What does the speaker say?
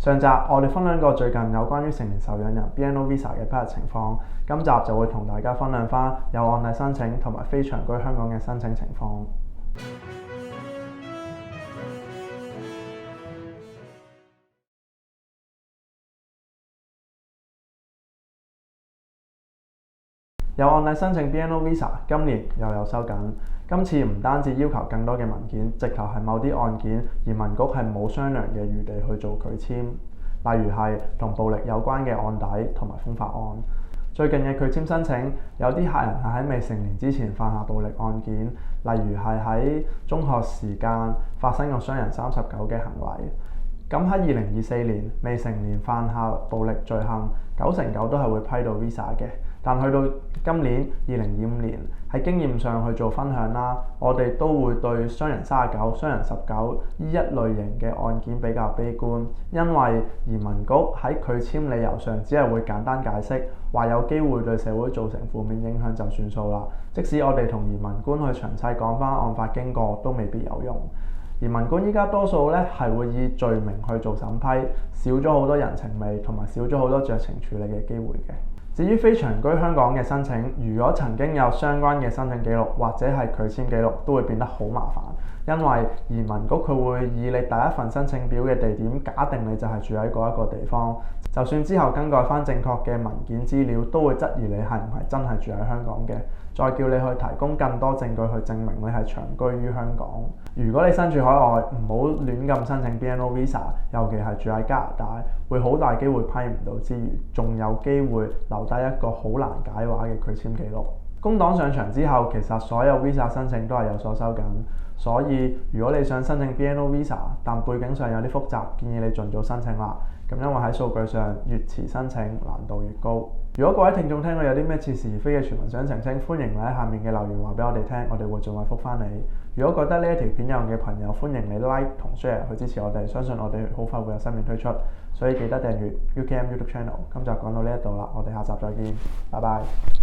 上集我哋分享過最近有關於成年受養人 BNO Visa 嘅批核情況，今集就會同大家分享返有案例申請同埋非長居香港嘅申請情況。有案例申請 BNO Visa 今年又有收緊，今次唔單止要求更多嘅文件，直頭係某啲案件移民局係冇商量嘅餘地去做拒簽，例如係同暴力有關嘅案底同埋風化案。最近嘅拒簽申請，有啲客人係喺未成年之前犯下暴力案件，例如係喺中學時間發生過傷人39嘅行為。咁喺2024年未成年犯下暴力罪行，9成9都係會批到 Visa 嘅。但去到今年2025年，喺經驗上去做分享啦，我哋都會對傷人39、傷人19呢一類型嘅案件比較悲觀，因為移民局喺拒簽理由上只係會簡單解釋，話有機會對社會造成負面影響就算數啦。即使我哋同移民官去詳細講返案發經過，都未必有用。移民官依家多數咧係會以罪名去做審批，少咗好多人情味，同埋少咗好多酌情處理嘅機會嘅。至於非長居香港嘅申請，如果曾經有相關嘅申請記錄或者係拒簽記錄，都會變得好麻煩，因為移民局佢會以你第一份申請表嘅地點假定你就係住喺嗰一個地方，就算之後更改翻正確嘅文件資料，都會質疑你係唔係真係住喺香港嘅，再叫你去提供更多證據去證明你係長居於香港。如果你身處海外，唔好亂咁申請 BNO Visa， 尤其係住喺加拿大，會好大機會批唔到之餘，仲有機會留低一個好難解話嘅拒簽記錄。工黨上場之後，其實所有 Visa 申請都係有所收緊，所以如果你想申請 BNO Visa， 但背景上有啲複雜，建議你盡早申請啦。咁因為喺數據上越遲申請難度越高。如果各位聽眾聽到有啲咩似是而非嘅傳聞想澄清，歡迎你喺下面嘅留言話俾我哋聽，我哋會盡快覆返你。如果覺得呢一條片有用嘅朋友，歡迎你 like 同 share 去支持我哋，相信我哋好快會有新片推出，所以記得訂閱 UKM YouTube Channel。今集講到呢一度啦，我哋下集再見，拜拜。